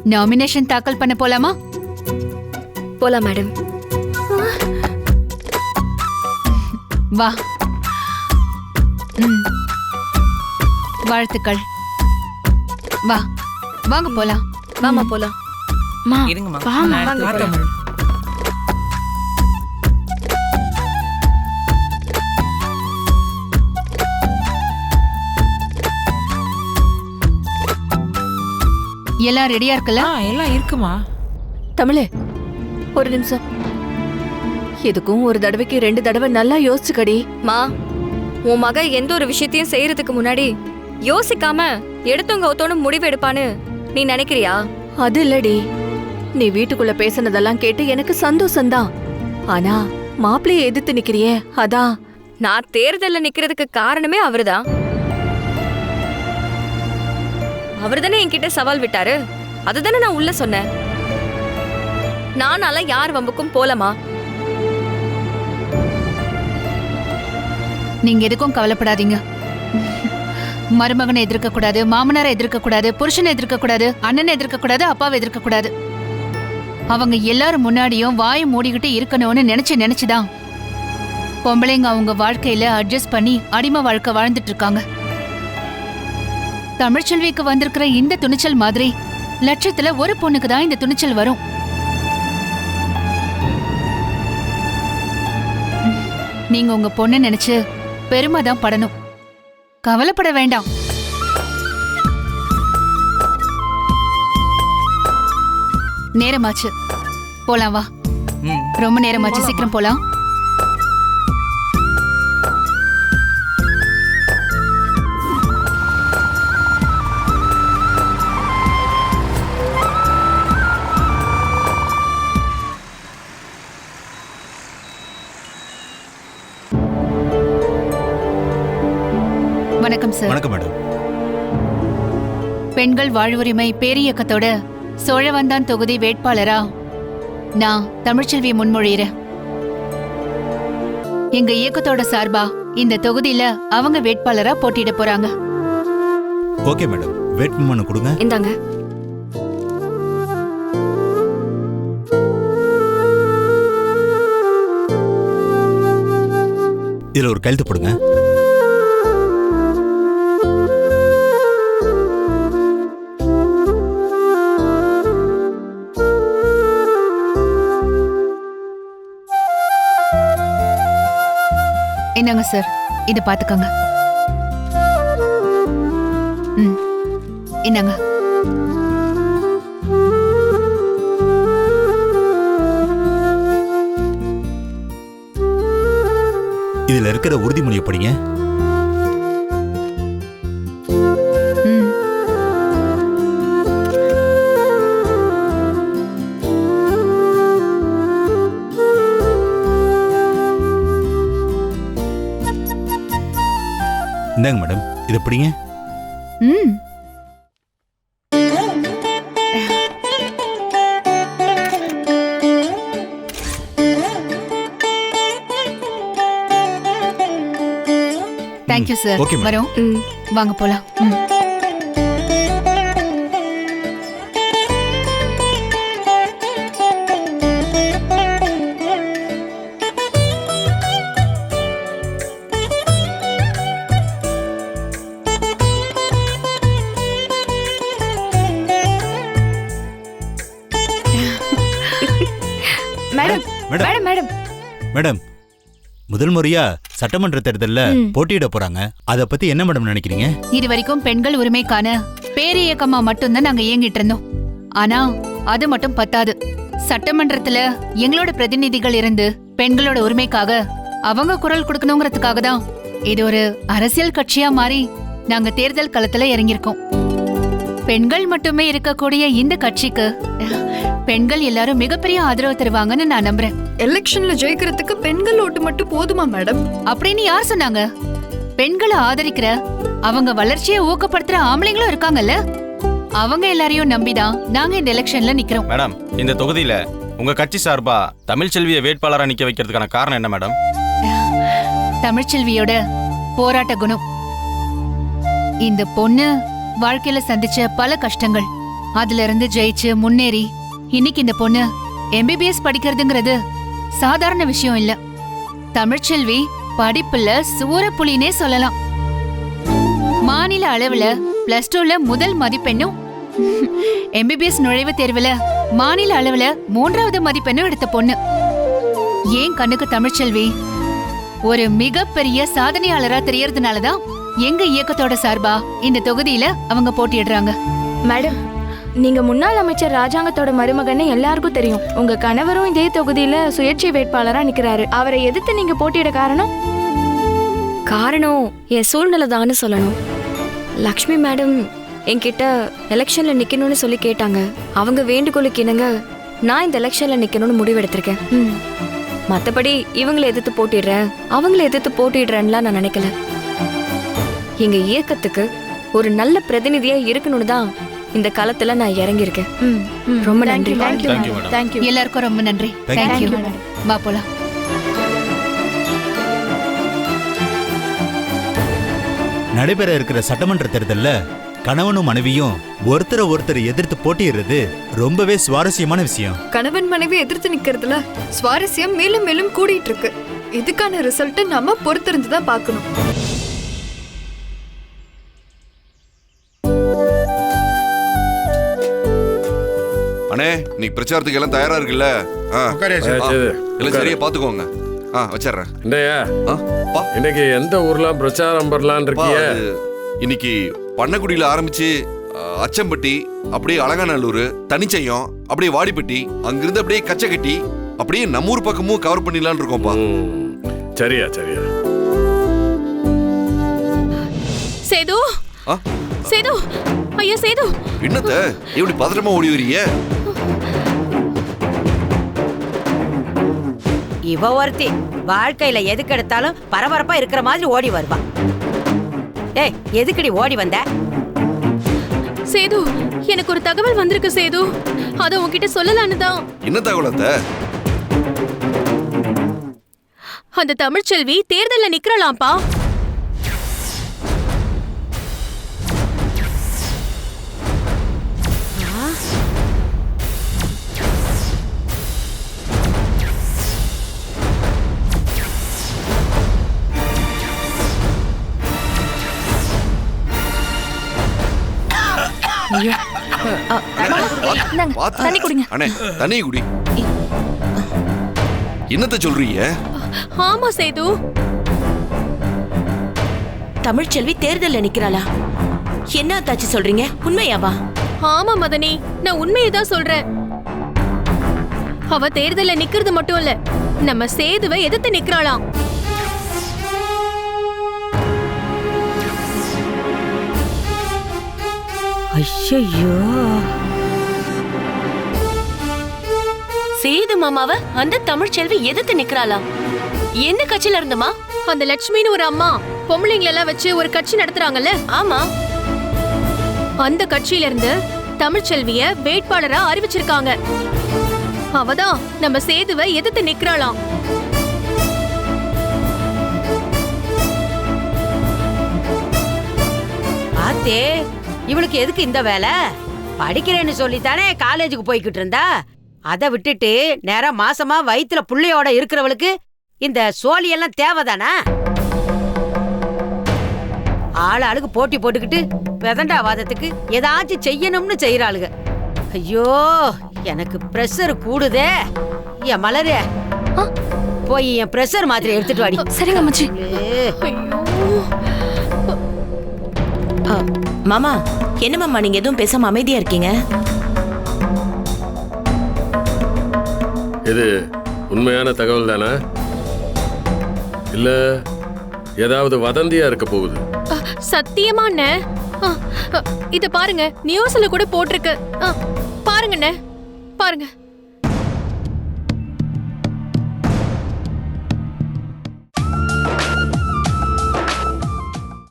Nomination தாக்கல் பண்ண போலாமா? போலாம் மேடம். வா. வாழ்த்துக்கள். வா வாங்க போலாம். வாமா போலாம். எல்லாம் ரெடியா இருக்குல்ல? எல்லாம் இருக்குமா? தமிழே, ஒரு நிமிஷம். எதுக்கும் ஒரு தடவைக்கு 2 தடவை நல்லா யோசிச்சுக்கடி. மா, உன் மக எந்த ஒரு விஷயத்தையும் செய்யறதுக்கு முன்னாடி யோசிக்காம எடுத்தவங்க ஒத்தோன்னு முடிவு எடுப்பான்னு நீ நினைக்கிறியா? அது இல்லடி, நீ வீட்டுக்குள்ள பேசினதெல்லாம் கேட்டு எனக்கு சந்தோஷம்தான். ஆனா மாப்பிள்ளைய எதிர்த்து நிக்கிறியே, அதான். நான் தேர்தல்ல நிக்கிறதுக்கு காரணமே அவருதான். அவர்தானே என்கிட்ட சவால் விட்டாரு. அதுதானே நான் உள்ள சொன்னேன். நானால யார் வம்புக்கும் போலமா. நீங்க எதுக்கும் கவலைப்படாதீங்க. மருமகனை எதிர்க்க கூடாது, மாமனாரை எதிர்க்க கூடாது, புருஷனை எதிர்க்க கூடாது, அண்ணனை எதிர்க்க கூடாது, அப்பாவை எதிர்க்க கூடாது. அவங்க எல்லாரும் முன்னாடியும் வாயை மூடிக்கிட்டு இருக்கணும்னு நினைச்சுதான் பொம்பளைங்க அவங்க வாழ்க்கையில அட்ஜஸ்ட் பண்ணி அடிமை வாழ்க்கை வாழ்ந்துட்டு இருக்காங்க. தமிழ்ச்செல்விக்கு வந்திருக்கிற இந்த துணிச்சல் மாதிரி லட்சத்துல ஒரு பொண்ணுக்கு தான் இந்த துணிச்சல் வரும். நீங்க உங்க பொண்ணு நினைச்சு பெருமை தான் படணும். கவலைப்பட வேண்டாம். நேரமாச்சு, போலாம் வா. ரொம்ப நேரமாச்சு, சீக்கிரம் போலாம். வணக்கம் சார். வணக்கம் மேடம். பெண்கள் வாழ்வுரிமை பேரியக்கத்தோட சோழவந்தான் தொகுதி வேட்பாளரா நான் தமிழ்ச்செல்வி முன்மொழிகிறேன். எங்க இயக்கத்தோட சார்பா இந்த தொகுதியில அவங்க வேட்பாளரா போட்டியிட போறாங்க. ஓகே மேடம், வேட்புமனு கொடுங்க. இந்தாங்க. இதுல ஒரு கையெழுத்து போடுங்க. என்னங்க சார், இத பாத்துக்கங்க. என்னங்க. இதுல இருக்கிற உறுதிமொழியை படிங்க. இந்தாங்க மேடம், இதை படிங்க. Thank you sir. வரோம். வாங்க போலாம். மேடம் மேடம் மேடம், முதல் முறையா சட்டமன்ற தேர்தல்ல போட்டியிட போறாங்க. அத பத்தி என்ன மேடம் நினைக்கிறீங்க? இது வரைக்கும் பெண்கள் உரிமைக்கான பேரியக்கமா மட்டும்தான் நாங்க இயங்கிட்டு இருந்தோம். ஆனா அது மட்டும் பத்தாது. சட்டமன்றத்துல எங்களோட பிரதிநிதிகள் இருந்து பெண்களோட உரிமைக்காக அவங்க குரல் கொடுக்கணுங்கிறதுக்காக தான் இது ஒரு அரசியல் கட்சியா மாறி நாங்க தேர்தல் களத்துல இறங்கியிருக்கோம். பெண்கள் மட்டுமே இருக்கக்கூடிய இந்த கட்சிக்கு பெண்கள் எல்லாரும் மிகப்பெரிய ஆதரவு தருவாங்கன்னு நான் நம்புறேன். எலெக்ஷன்ல ஜெயிக்கிறதுக்கு பெண்கள் ஓட்டு மட்டும் போதுமா மேடம்? அப்படின்னு யார் சொன்னாங்க? பெண்களை ஆதரிக்கிற, அவங்க வளர்ச்சியை ஊக்கப்படுத்துற ஆம்பளைங்களும் இருக்காங்கல்ல. அவங்க எல்லாரையும் நம்பிதான் நாங்க இந்த எலெக்ஷன்ல நிக்கிறோம். மேடம், இந்த தொகுதியில உங்க கட்சி சார்பா தமிழ்ச்செல்வியை வேட்பாளரா நிக்க வைக்கிறதுக்கான காரணம் என்ன மேடம்? தமிழ்ச்செல்வியோட போராட்ட குணம். இந்த பொண்ணு வாழ்க்கையில சந்திச்ச பல கஷ்டங்கள், அதுல இருந்து ஜெயிச்சு முன்னேறி இன்னைக்கு இந்த பொண்ணு எம்பிபிஎஸ் படிக்கிறதுங்கிறது சாதாரண விஷயம் இல்ல. தமிழ்ச்செல்வி படிப்புல சூரப்புலினே சொல்லலாம். மாநில அளவுல +2ல முதல் மதிப்பெண்ணும் எம்பிபிஎஸ் நுழைவுத் தேர்வுல மாநில அளவுல 3வது மதிப்பெண்ணும் எடுத்த பொண்ணு. ஏன் கண்ணுக்கு தமிழ்ச்செல்வி ஒரு மிகப்பெரிய சாதனையாளரா தெரியறதுனாலதான் எங்க இயக்கத்தோட சார்பா இந்த தொகுதியில அவங்க போட்டியிடுறாங்க. மேடம், நீங்க முன்னாள் அமைச்சர் ராஜாங்கத்தோட மருமகன்னு எல்லாருக்கும் தெரியும். உங்க கணவரும் இதே தொகுதியில சுயேட்சை வேட்பாளரா நிக்கிறாரு. அவரை எதிர்த்து நீங்க போட்டியிட காரணம்? காரணம் என் சூழ்நிலை தான்னு சொல்லணும். லக்ஷ்மி மேடம் என்கிட்ட எலெக்ஷன்ல நிக்கணும்னு சொல்லி கேட்டாங்க. அவங்க வேண்டுகோளுக்கு இணங்க நான் இந்த எலெக்ஷன்ல நிக்கணும்னு முடிவெடுத்திருக்கேன். மத்தபடி இவங்களை எதிர்த்து போட்டிடுறேன், அவங்களை எதிர்த்து போட்டிடுறேன்லாம் நான் நினைக்கல. எங்க இயக்கத்துக்கு ஒரு நல்ல பிரதிநிதியா இருக்கணும்னு தான் இந்த காலத்துல நான் இறங்கியிருக்கேன். ரொம்ப நன்றி. Thank you, madam. தேங்க்யூ. எல்லாருக்கும் ரொம்ப நன்றி. Thank thank you. you. வா போலாம். நடைபெற இருக்கிற சட்டமன்ற தேர்தல்ல கணவனும் மனைவியும் ஒருத்தரை எதிர்த்து போட்டியிடுறது ரொம்பவே சுவாரஸ்யமான விஷயம். கணவன் மனைவி எதிர்த்து நிக்கிறதுல சுவாரஸ்யம் மேலும் மேலும் கூடிட்டு இருக்கு. இதுக்கான ரிசல்ட் நாம பொறுத்திருந்து தான் பார்க்கணும். அண்ணே, இன்னைக்கு பிரச்சாரத்துக்கு எல்லாம் தயாரா இருக்குல்ல? எல்லாம் சரியா பாத்துக்கோங்க. வச்சிடுறேன். இன்னைக்கு எந்த ஊர்லாம் பிரச்சாரம் பண்ணலான் இருக்கிய? இன்னைக்கு பண்ணக்குடியில ஆரம்பிச்சு அச்சம்பட்டி, அப்படியே அலங்காநல்லூர், தனிச்சயம், அப்படியே வாடிப்பட்டி, அங்கிருந்து அப்படியே கச்சக்கட்டி, அப்படியே நம்ம ஊர் பக்கமும் கவர் பண்ணிடலான்னு இருக்கோம்ப்பா. சரியா சரியா. சேது, சேது, ஐயா சேது, என்னத்த எப்படி பத்திரமா ஓடி வரீங்க? இவ ஒருத்தி வாழ்க்கையில எதுக்கு எடுத்தாலும் பரபரப்பா இருக்கிற மாதிரி ஓடி வருவா. ஏய், எதுக்குடி ஓடி வந்த? சேது, எனக்கு ஒரு தகவல் வந்திருக்கு சேது. அத உன்கிட்ட சொல்லலான்னு தான். என்ன தகவல் அத்த? அந்த தமிழ்ச்செல்வி தேர்தல்ல நிக்கறலாம்ப்பா. தண்ணி குடிங்க. அண்ணே, தண்ணி குடி. என்னத்த சொல்றீங்க? ஆமா சேது, தமிழ்ச்செல்வி தேர்தல்ல நிக்கிறாளா? என்ன தாச்சி சொல்றீங்க? உண்மையாவா? ஆமா மதனி, நான் உண்மையை தான் சொல்றேன். அவ தேர்தல்ல நிக்கிறது மட்டும் இல்ல, நம்ம சேதுவை எதிர்த்து நிக்கறாளாம். ஐயோ, சேது மாமாவ அந்த தமிழ்ச்செல்வி எதிர்த்து நிக்கறாளா? என்ன கட்சியில இருந்துமா? அந்த லட்சுமின்னு ஒரு அம்மா பொம்பளைங்களெல்லாம் வச்சு ஒரு கட்சி நடத்துறாங்கல்ல? ஆமா, அந்த கட்சியில இருந்து தமிழ்ச்செல்விய வேட்பாளரா அறிவிச்சிருக்காங்க. அவதான் நம்ம சேதுவை எதிர்த்து நிக்கறாளாம். ஆத்தே, இவளுக்கு எதுக்கு இந்த வேலை? படிக்கிறேன்னு சொல்லித்தானே காலேஜுக்கு போய்கிட்டு இருந்தா. அதை விட்டுட்டு நேரம் மாசமா வயிற்றுல புள்ளையோட இருக்கிறவளுக்கு இந்த சோழியெல்லாம் தேவைதானா? ஆளுக்கு போட்டி போட்டுக்கிட்டு விதண்டாவாதத்துக்கு ஏதாச்சும் செய்யணும்னு செய்யறாளுங்க. ஐயோ, எனக்கு பிரஷர் கூடுதே. என் மலரு, போய் என் பிரஷர் மாத்திரை எடுத்துட்டு வாடி. சரிங்க மச்சி. மாமா, என்ன மாமா நீங்க எதுவும் பேசாம அமைதியா இருக்கீங்க? இது உண்மையான தகவல் தானே, இல்ல ஏதாவது வதந்தியா இருக்க போகுது? சத்தியமா அண்ணே. இத பாருங்க, நியூஸ்ல கூட போட்டிருக்கு. பாருங்க அண்ணே, பாருங்க.